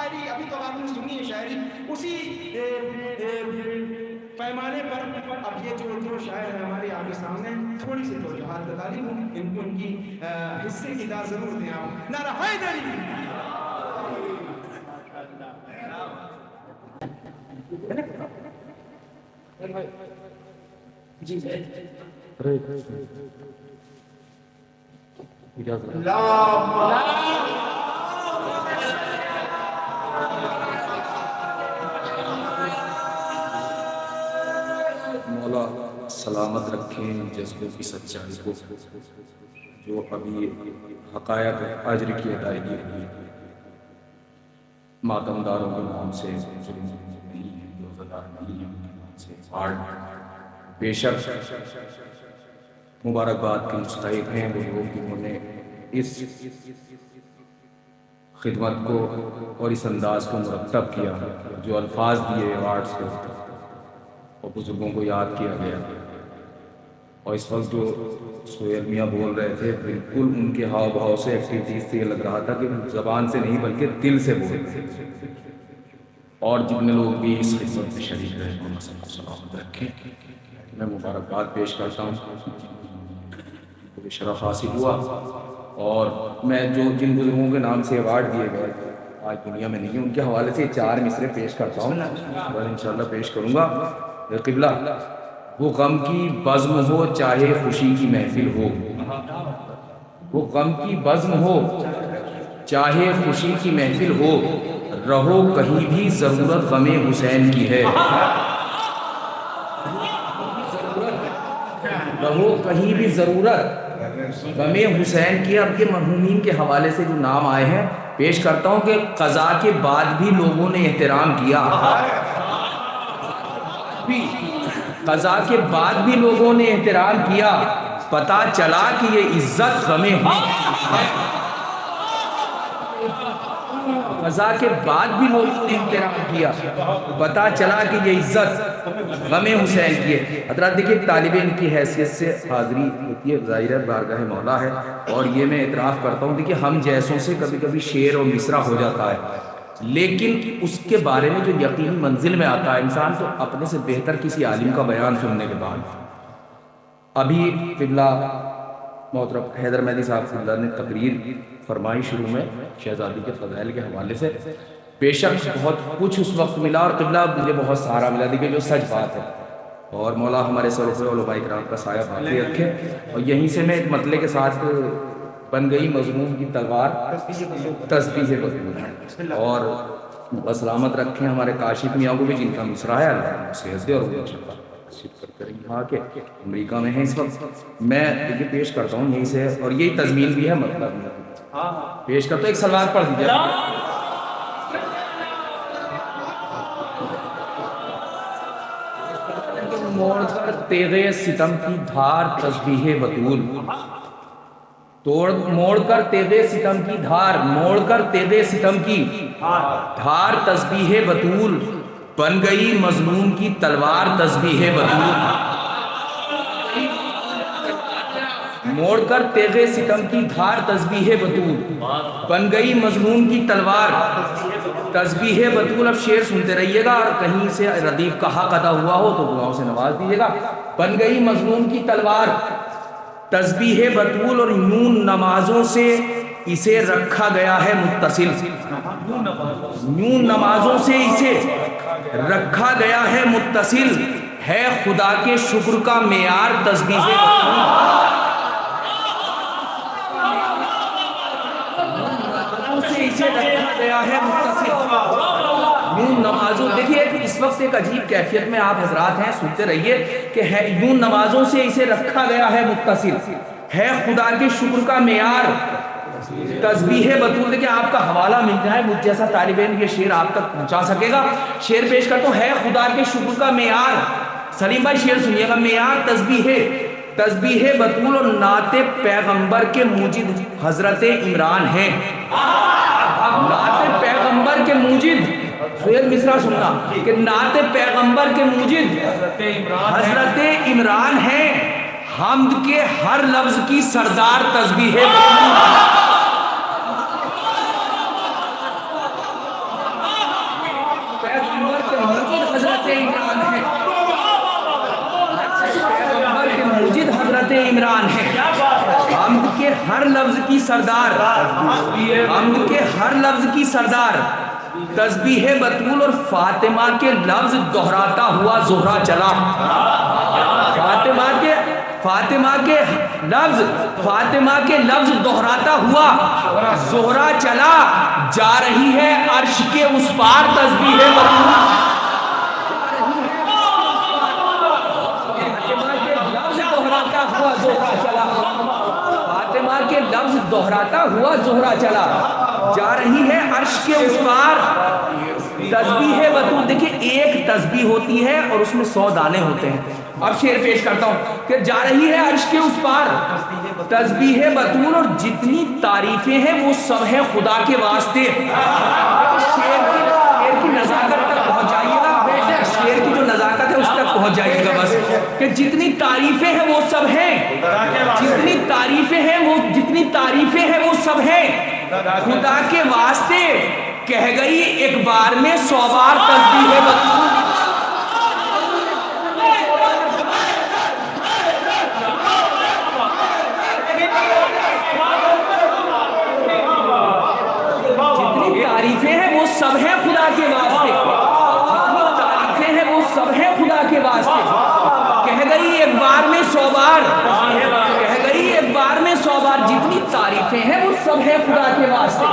شاعری ابھی تو آپ نے سنی ہے شاعری، اسی پیمانے پر اب یہ جو شاعر ہے ہمارے آگے سامنے، تھوڑی سی توجہات بتا دی ہوں، ان کو ان کی حصے کی داد ضرور دیں آپ. نعرہ حیدری. جی مولا سلامت رکھیں جذبوں کی سچائی کو، جو ابھی حقائق اجر کی ادائیگی ہوئی، ماتمداروں کے نام سے ظلم نہیں ہے، روزہ دار نہیں ہے، ان کے نام سے پھاڑ. بے شک مبارکباد کے مستحق ہیں وہ لوگ جنہوں نے اس خدمت کو اور اس انداز کو مرتب کیا، جو الفاظ دیے ایوارڈز کو اور بزرگوں کو یاد کیا گیا. اور اس وقت جو سہیل میاں بول رہے تھے، بالکل ان کے ہاؤ بھاؤ سے، ایکٹیویٹیز سے یہ لگ رہا تھا کہ زبان سے نہیں بلکہ دل سے بول رہے تھے. اور جتنے لوگ بھی اس خدمت میں شریک رہے ہیں اللہ سب کو سلامت رکھیں. میں مبارکباد پیش کرتا ہوں، مجھے شرف حاصل ہوا. اور میں جن بزرگوں کے نام سے ایوارڈ دیے گئے آج دنیا میں نہیں ہیں، ان کے حوالے سے 4 مصرے پیش کرتا ہوں اور انشاءاللہ پیش کروں گا. قبلہ وہ غم کی بزم ہو چاہے خوشی کی محفل ہو، وہ غم کی بزم ہو چاہے خوشی کی محفل ہو، رہو کہیں بھی ضرورت غم حسین کی ہے. رہو کہیں بھی ضرورت غم حسین کی. اب یہ مرحومین کے حوالے سے جو نام آئے ہیں پیش کرتا ہوں کہ قضا کے بعد بھی لوگوں نے احترام کیا، قضا کے بعد بھی لوگوں نے احترام کیا، پتا چلا کہ یہ عزت غم قضا کے بعد بھی لوگوں نے احترام کیا، پتا چلا کہ یہ عزت غم حسین کی ہے. حضرات دیکھیے طالب علم کی حیثیت سے حاضری ہوتی ہے، ظاہر ہے بارگاہ مولا ہے، اور یہ میں اعتراف کرتا ہوں. دیکھیے ہم جیسوں سے کبھی کبھی شعر اور مصرع ہو جاتا ہے، لیکن اس کے بارے میں جو یقینی منزل میں آتا ہے انسان تو اپنے سے بہتر کسی عالم کا بیان سننے کے بعد. ابھی قبلہ محترم حیدر مہدی صاحب قبلہ نے تقریر فرمائی شروع میں شہزادی کے فضائل کے حوالے سے. بے شک بہت کچھ اس وقت ملا اور قبلہ مجھے بہت سہارا ملا. دیکھیے جو سچ بات ہے، اور مولا ہمارے سر پہ علماء کرام کا سایہ باقی رکھے. اور یہیں سے میں ایک مطلع کے ساتھ بن گئی مضمون کی تلوار تسبیح بطول، اور سلامت رکھیں ہمارے کاشف میاں کو بھی جن کا مصرع ہے اللہ صحت دے اور وہ یہاں کے امریکہ میں ہیں اس وقت. میں دیکھیے پیش کرتا ہوں یہیں سے، اور یہی تضمین بھی ہے مطلب پیش کرتا ہوں. ایک سلوات پڑھ دیجیے. موڑ کر تیغے ستم کی دھار تسبیح بطول، موڑ کر تیغے ستم کی دھار، موڑ کر تیغے ستم کی دھار تسبیح بطول، بن گئی مظلوم کی تلوار تسبیح بطول. موڑ کر تیغے ستم کی دھار تسبیح بطول، بن گئی مظلوم کی تلوار تسبیح بطول. اب شعر سنتے رہیے گا، اور کہیں سے ردیف کا حق ادا ہوا ہو تو دعاؤں سے نواز دیجیے گا. بن گئی مظلوم کی تلوار تسبیح بطول، اور یوں نمازوں سے اسے رکھا گیا ہے متصل، یوں نمازوں سے اسے رکھا گیا ہے متصل، ہے خدا کے شکر کا معیار تسبیح بطول. اسے رکھا گیا ہے متصل، یوں نمازوں. دیکھیے اس وقت ایک عجیب کیفیت میں آپ حضرات ہیں، سنتے رہیے کہ ہے یوں نمازوں سے اسے رکھا گیا ہے متصل، ہے خدا کے شکر کا معیار تسبیح بطول. دیکھیں آپ کا حوالہ مل جائے مجھ جیسا طالب علم یہ شعر آپ تک پہنچا سکے گا. شعر پیش کرتا ہوں. ہے خدا کے شکر کا معیار، سلیم بھائی شعر سنیے گا. معیار تسبیح بطول، اور نعت پیغمبر کے موجد حضرت عمران ہے. نعت پیغمبر کے موجد، سہیل مصرع سننا کہ نعت پیغمبر کے موجد حضرت عمران ہے، حمد کے ہر لفظ کی سردار تسبیح بطول. ہر لفظ کی سردار، حمد کے ہر لفظ کی سردار، تسبیح بطول اور فاطمہ کے لفظ دہراتا ہوا زہرا چلا، فاطمہ کے لفظ دہراتا ہوا زہرا چلا، جا رہی ہے عرش کے اس پار تسبیح بطول، فاطمہ کے لفظ دہراتا ہوا زہرا چلا، جا رہی ہے عرش کے اس پار تسبیح بطول۔ دیکھیں ایک تسبیح ہوتی ہے اور اس میں 100 دانے ہوتے ہیں۔ اب شعر پیش کرتا ہوں کہ جا رہی ہے عرش کے اس پار تسبیح بطول اور جتنی تعریفیں ہیں وہ سب ہیں خدا کے واسطے۔ شعر کی نزاکت تک پہنچ جائیے گا، شعر کی جو نزاکت ہے اس تک پہنچ جائیے گا بس، کہ جتنی تعریفیں ہیں وہ سب ہیں، جتنی تعریفیں ہیں وہ سب ہیں خدا کے واسطے، کہہ گئی ایک بار میں 100 بار تسبیح بطول۔ جتنی تعریفیں ہیں وہ سب ہیں خدا کے واسطے، جتنی تعریفیں ہیں وہ سب ہیں خدا کے واسطے، کہہ گئی ایک بار میں 100 بار، کہہ گئی ایک بار میں 100 بار، جتنی تعریفیں ہیں وہ سب ہیں خدا کے واسطے،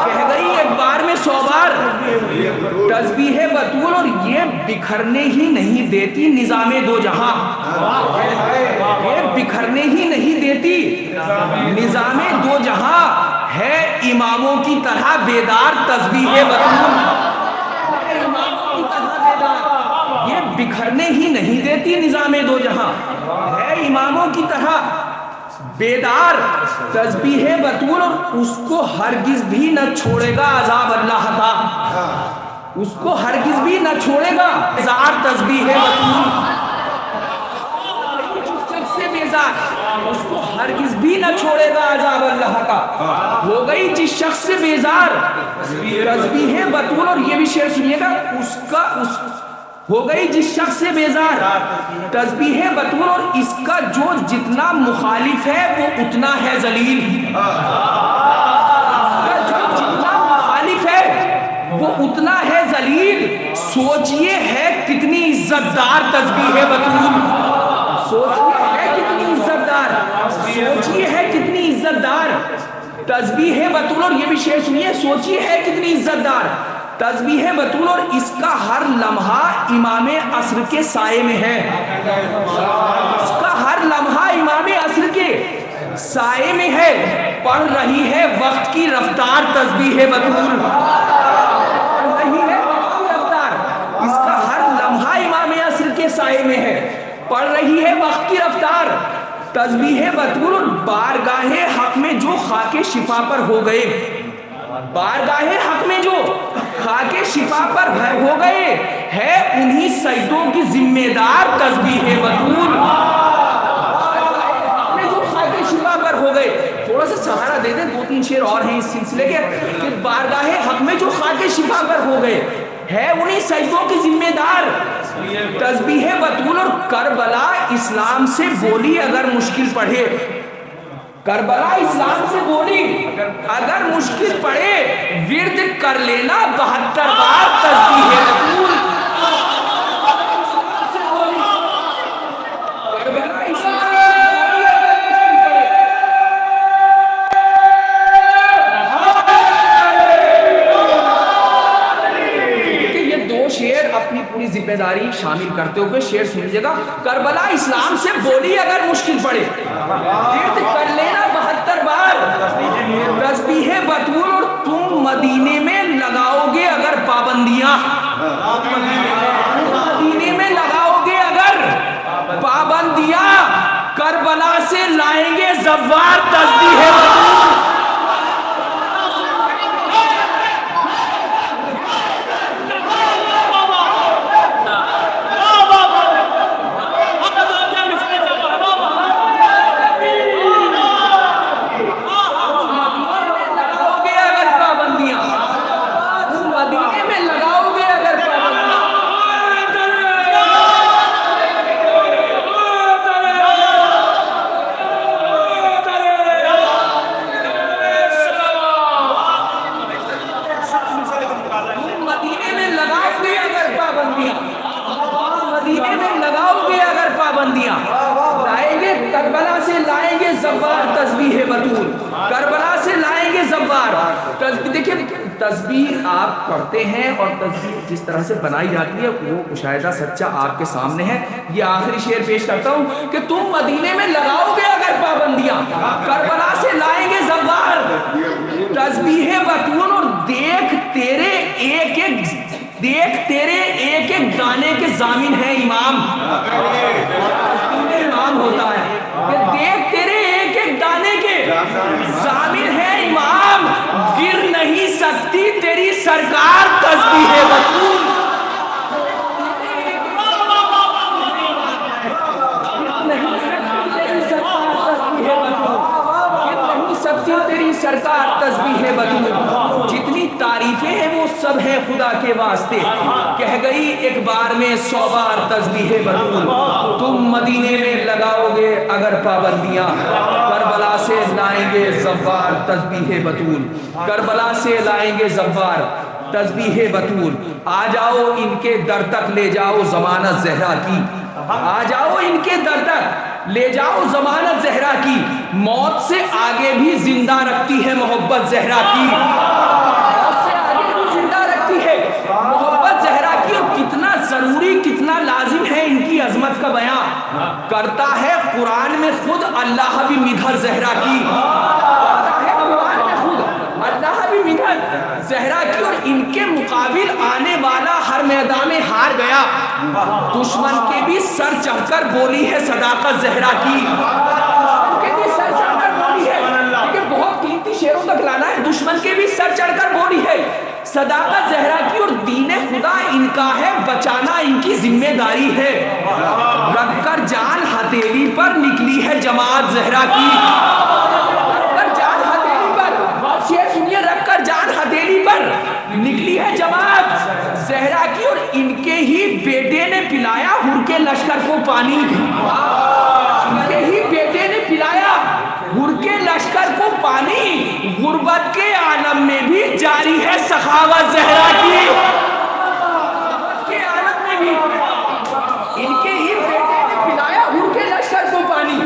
کہہ گئی ایک بار میں 100 بار تسبیح بطول، اور یہ بکھرنے ہی نہیں دیتی نظام دو جہاں، یہ بکھرنے ہی نہیں دیتی نظام دو جہاں، ہے اماموں کی طرح بیدار تسبیح بطول، یہ بکھرنے ہی نہیں دیتی نظام دو جہاں، ہے اماموں کی طرح بیدار تسبیح بطول، اور اس کو ہرگز بھی نہ چھوڑے گا عذاب اللہ کا، اس کو ہرگز بھی نہ چھوڑے گا بیزار تسبیح بطول، سے بیزار اس کو ہرگز بھی نہ چھوڑے گا عذاب اللہ کا، ہو گئی جس شخص سے بیزار تسبیح بطول، اور یہ بھی شعر سنیے گا، ہو گئی جس شخص سے بیزار تسبیح بطول، اور اس کا جو جتنا مخالف ہے وہ اتنا ہے ذلیل، جتنا مخالف ہے وہ اتنا ہے ذلیل، سوچئے ہے کتنی عزت دار تسبیح بطول، سوچئے ہے کتنی عزت دار، سوچئے ہے کتنی عزت دار تسبیح بطول، اور یہ بھی شعر سنیے، سوچئے ہے کتنی عزت دار تسبیح بطول، اور اس کا ہر لمحہ امام عصر کے سائے میں ہے، اس کا ہر لمحہ امام عصر کے سائے میں ہے، پڑھ رہی ہے وقت کی رفتار تسبیح بطول، پڑھ رہی ہے وقت کی رفتار، اس کا ہر لمحہ امام عصر کے سائے میں ہے، پڑھ رہی ہے وقت کی رفتار تسبیح بطول، اور بارگاہ حق میں جو خاک شفا پر ہو گئے، بارگاہ حق میں جو خاک شفا پر ہو گئے، ہے انہی سجدوں کی ذمہ دار تسبیح بطول، جو خاک شفا پر ہو گئے، تھوڑا سا سہارا دے دیں، 2-3 شعر اور ہیں اس سلسلے کے، کہ بارگاہ حق میں جو خاک شفا پر ہو گئے، ہے انہی سجدوں کی ذمہ دار تسبیح بطول، اور کربلا اسلام سے بولی اگر مشکل پڑھے، کربلا اسلام سے بولی اگر مشکل پڑے، ورد کر لینا 72 بار تسبیح بطول، کربلا اسلام سے بولی اگر مشکل پڑے۔ کہ یہ 2 شعر اپنی پوری ذمہ داری شامل کرتے ہوئے شعر سنیے گا، کربلا اسلام سے بولی اگر مشکل پڑے، ورد کر لینا 72 بار تسبیح بطول، اور تم مدینے میں لگاؤ گے اگر پابندیاں، مدینے میں لگاؤ گے اگر پابندیاں، کربلا سے لائیں گے زوار تسبیح بطول، زوار تسبیح بطول، کربلا سے لائیں گے زوار۔ دیکھیں تسبیح آپ پڑھتے ہیں اور تسبیح جس طرح سے بنائی جاتی ہے وہ مشاہدہ سچا آپ کے سامنے ہے۔ یہ آخری شعر پیش کرتا ہوں کہ تم مدینے میں لگاؤ گے اگر پابندیاں، کربلا سے لائیں گے زوار تسبیح بطول، اور دیکھ تیرے ایک ایک گانے کے ضامن ہے امام۔ امام ہوتا ہے کہ دیکھ تیرے ایک ایک گانے کے ضامن ہے امام، گر نہیں سکتی تیری سرکار تسبیح بطول۔ تیری سرکار تسبیح بطول، جتنی تعریفیں ہیں وہ سب ہیں خدا کے واسطے، کہہ گئی ایک بار میں 100 بار تسبیح بطول۔ تم مدینے میں لگاؤ گے اگر پابندیاں، کربلا سے لائیں گے زوار تسبیح بطول، کربلا سے لائیں گے زوار تسبیح بطول۔ آ جاؤ ان کے در تک لے جاؤ ضمانت زہرا کی، آ جاؤ ان کے در تک لے جاؤ ضمانت زہرا کی، موت سے آگے بھی زندہ رکھتی ہے محبت زہرا کی، موت سے آگے بھی زندہ رکھتی ہے محبت زہرا کی۔ اور کتنا ضروری کتنا لازم ہے ان کی عظمت کا بیان کرتا ہے قرآن میں خود اللہ بھی مدح زہرا کی، کرتا ہے قرآن میں خود اللہ بھی مدح زہرا کی۔ اور ان کے مقابل آنے والا ہر میدان میں ہار گیا، دشمن کے بھی سر چڑھ کر بولی ہے صداقت زہرا کی، سر چڑھ کر بولی ہے، لیکن بہت قیمتی شعروں تک لانا ہے، دشمن کے بھی سر چڑھ کر بولی ہے صداقت زہرا کی۔ اور دین خدا ان کا ہے بچانا ان کی ذمہ داری ہے، رکھ کر جان ہتھیلی پر نکلی ہے جماعت زہرا کی، رکھ کر جان ہتھیلی پر، شعر سنیے، رکھ کر جان ہتھیلی پر نکلی ہے جماعت زہرا کی۔ اور ان کے ہی بیٹے نے پلایا ہر کے لشکر کو پانی، ان کے ہی بیٹے نے پلایا ہر کے لشکر کو پانی، غربت کے عالم میں بھی جاری ہے سخاوت زہرا کی، غربت کے عالم میں بھی ان کے ہی بیٹے نے پلایا ہر کے لشکر کو پانی۔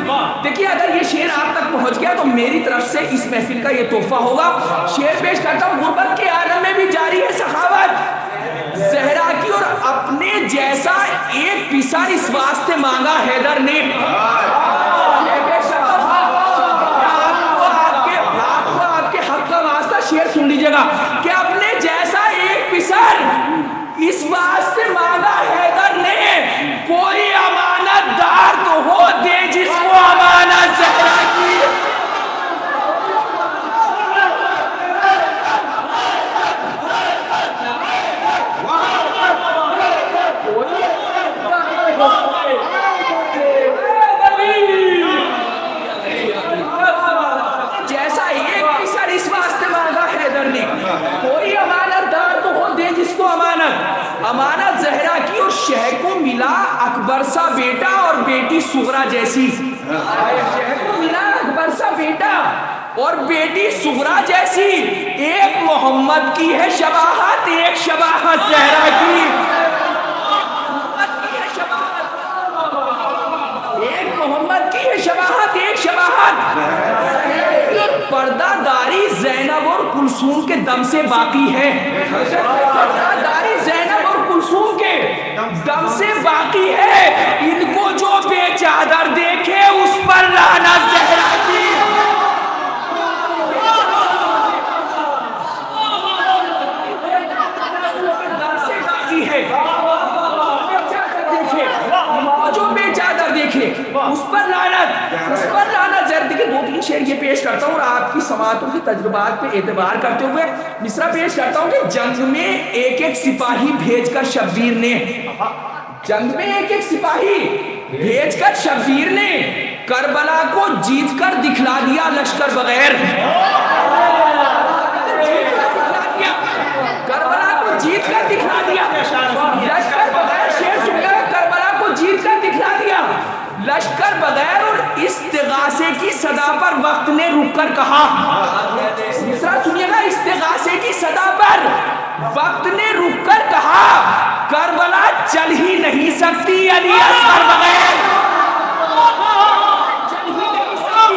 دیکھیے اگر یہ شعر آپ تک پہنچ گیا تو میری طرف سے اس محفل کا یہ تحفہ ہوگا۔ شعر پیش کرتا ہوں، غربت کے عالم میں بھی جاری ہے سخاوت زہرا کی، اور اپنے جیسا ایک پسر اس واسطے مانگا حیدر نے، آپ کے حق کا واسطہ شعر سن لیجیے گا کہ اپنے جیسا ایک پسر اس واسطے مانگا حیدر نے، کوئی امانت دار تو ہو دے جس کو امانت زہرا کی۔ جیسا ایک پسر اس واسطے مانگا حیدر نے، کوئی امانت دار تو ہو دے جس کو امانت زہرا کی۔ اور شہ کو ملا اکبر سا بیٹا اور بیٹی صغرا جیسی، شہ کو ملا اکبر سا بیٹا اور بیٹی صغرا جیسی، ایک محمد کی ہے شباہت ایک شباہت زہرا کی، ایک محمد کی ہے شباہت ایک شباہت۔ پردہ داری زینب اور کلثوم کے دم سے باقی ہے، پردہ داری زینب اور کلثوم کے دم سے باقی ہے، ان کو جو بے چادر دیکھے اس پر لعنت زہرا کی۔ جو بے چادر دیکھے اس پر لعنت، اس پر لعنت زہرا۔ دیکھیں دو تین شعر یہ پیش کرتا ہوں اور آپ کی سماعتوں کے تجربات پہ اعتبار کرتے ہوئے مصرع پیش کرتا ہوں کہ جنگ میں ایک ایک سپاہی بھیج کر شبیر نے، جنگ میں ایک ایک سپاہی بھیج کر شبیر نے کربلا کو جیت کر دکھلا دیا لشکر بغیر، کربلا کو جیت کر دکھلا دیا لشکر بغیر، شعر سن کر کربلا کو جیت کر دکھلا دیا لشکر بغیر۔ اور استغاثے کی صدا پر وقت نے رک کر کہا، مصرع سنیے گا، استغاثے کی صدا پر وقت نے رک کر کہا، کربلا چل ہی نہیں سکتی علی اصغر بغیر، چل ہی نہیں سکتی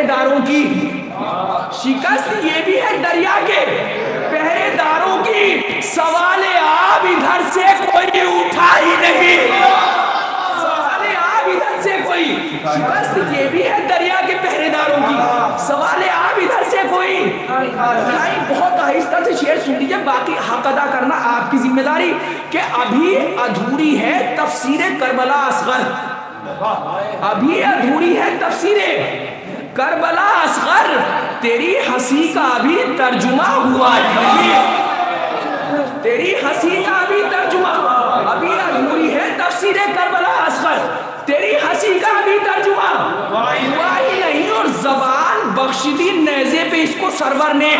پہرے داروں کی، شکست یہ بھی ہے دریا کے پہرے داروں کی، سوال آب ادھر سے کوئی اٹھا ہی نہیں، سوال آب ادھر سے کوئی، شکست یہ بھی ہے دریا کے پہرے داروں کی، سوال آب ادھر سے کوئی نہیں۔ بہت آہستہ سے شعر سن لیجئے، باقی حق ادا کرنا آپ کی ذمہ داری، کہ ابھی ادھوری ہے تفسیر کربلا اصغر، ابھی ادھوری ہے تفسیر کربلا اصغر، تیری ہنسی کا ابھی ترجمہ ہوا نہیں، تیری ہنسی کا ابھی ترجمہ، ابھی ادھوری ہے تفسیر کربلا اصغر، تیری ہنسی کا ابھی ترجمہ ہوا ہی نہیں، اور زبان بخش دی نیزے پہ اس کو سرور نے،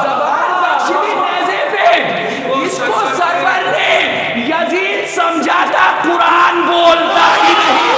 زبان بخش دی نیزے پہ اس کو سرور نے، یزید سمجھا تھا قرآن بولتا ہی نہیں،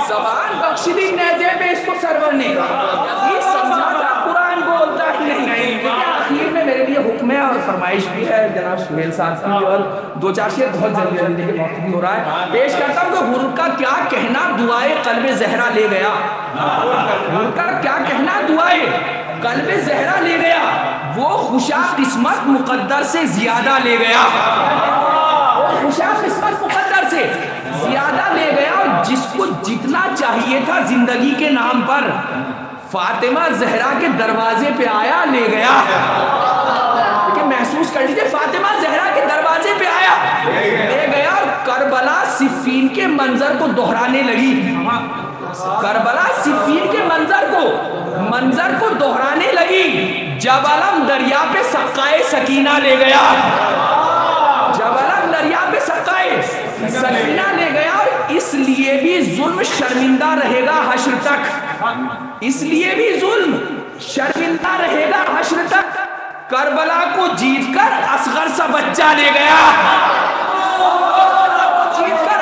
زبان بخش دی نیزے پہ اس کو سرور نے، یزید سمجھا تھا قرآن بولتا ہی نہیں۔ آخر میں میرے لیے حکم ہے اور فرمائش بھی ہے جناب سہیل صاحب کی، اور دو چار شعر بہت جلدی جلدی دیکھیں وقت بھی ہو رہا ہے، پیش کرتا ہوں کہ حر کا کیا کہنا دعائے قلب زہرا لے گیا، حر کا کیا کہنا دعائے قلب زہرا لے گیا، وہ خوشا قسمت مقدر سے زیادہ لے گیا، وہ خوشا قسمت مقدر سے زیادہ لے گیا، اور جس کو جتنا چاہیے تھا زندگی کے نام پر فاطمہ زہرا کے دروازے پہ آیا لے گیا، کہ محسوس کر لیجئے، فاطمہ زہرا کے دروازے پہ آیا لے گیا، اور کربلا صفین کے منظر کو دہرانے لگی، کربلا صفین کے منظر کو دہرانے لگی، جب علم دریا پہ سقائے سکینہ لے گیا، جب علم دریا پہ سقائے سکینہ لے گیا، اور اس لیے بھی ظلم شرمندہ رہے گا حشر تک، اس لیے بھی ظلم شرمندہ رہے گا حشر تک، کربلا کو جیت کر اصغر سا بچہ لے گیا، جیت کر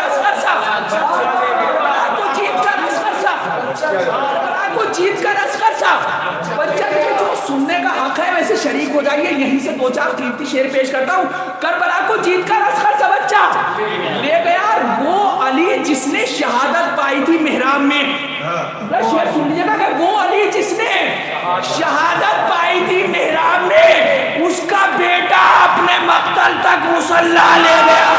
اصغر سا بچہ، جو سننے کا حق ہے ویسے شریک ہو جائیے، یہیں سے دو چار قیمتی شعر پیش کرتا ہوں۔ کربلا کو جیت کر اصغر سا بچہ لے گیا، وہ علی جس نے شہادت پائی تھی محراب میں، شعر سن لیجیے گا، کہ وہ علی جس نے شہادت پائی تھی محراب میں، اس کا بیٹا اپنے مقتل تک مصلی لے گیا،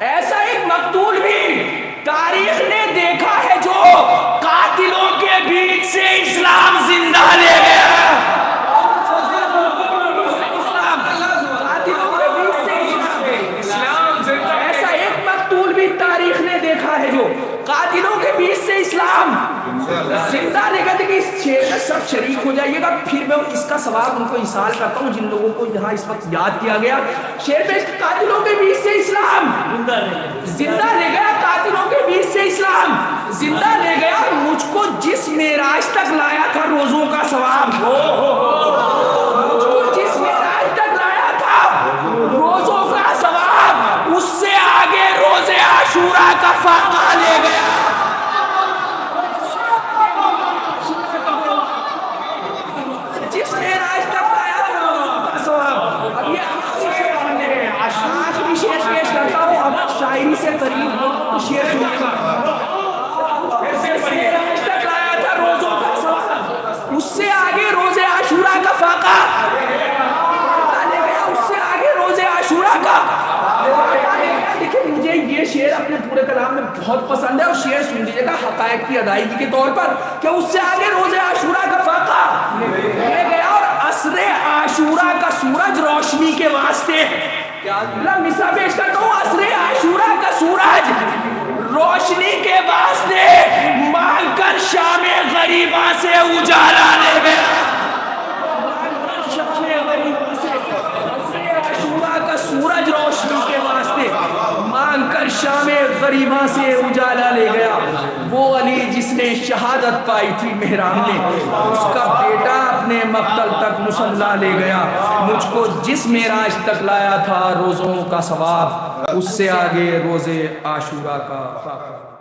ایسا ایک مقتول بھی تاریخ نے دیکھا ہے جو قاتلوں کے بیچ سے اسلام زندہ لے گیا، قاتلوں کے بیچ سے اسلام، ایسا ایک مقتول بھی تاریخ نے دیکھا ہے جو قاتلوں کے بیچ سے اسلام زندہ لے گا۔ دیکھیں اس شعر میں سب شریک ہو جائیے گا، پھر میں اس کا ثواب ان کو ایصال کرتا ہوں جن لوگوں کو یہاں اس وقت یاد کیا گیا۔ شعر میں قاتلوں کے بیچ سے اسلام زندہ لے گیا، قاتلوں کے بیچ سے اسلام زندہ لے گیا، مجھ کو جس معراج تک لایا تھا روزوں کا ثواب، مجھ کو جس معراج تک لایا تھا روزوں کا ثواب، اس سے آگے روز عاشورہ کا فاقہ لے گیا۔ جس معراج تک لایا تھا روزوں کا ثواب، اب یہ آخری شعر پیش کرتا ہوں، اب شاعری سے قریب ہو تو شعر سنیے گا۔ معراج تک لایا تھا روزوں کا ثواب، اس سے آگے روز عاشورہ کا فاقہ لے گیا، اس سے آگے روز عاشورہ کا فاقہ لے گیا۔ دیکھیں مجھے یہ شعر اپنے پورے کلام میں بہت پسند ہے، اور شعر سن لیجیے گا حقائق کی ادائیگی کے طور پر، کہ اس سے آگے روز عاشورہ کا فاقہ لے گیا، اور عصر عاشورہ کا سورج روشنی کے واسطے، مثال پیش کرتا ہوں، عصر عاشورہ کا سورج روشنی کے واسطے مانگ کر شام غریباں سے اجالا لے گیا، شام غریباں غریباں سے اجالا لے گیا، وہ علی جس نے شہادت پائی تھی محراب میں، اس کا بیٹا اپنے مقتل تک مسلح لے گیا، مجھ کو جس معراج تک لایا تھا روزوں کا ثواب، اس سے آگے روزے عاشورہ کا خاکہ۔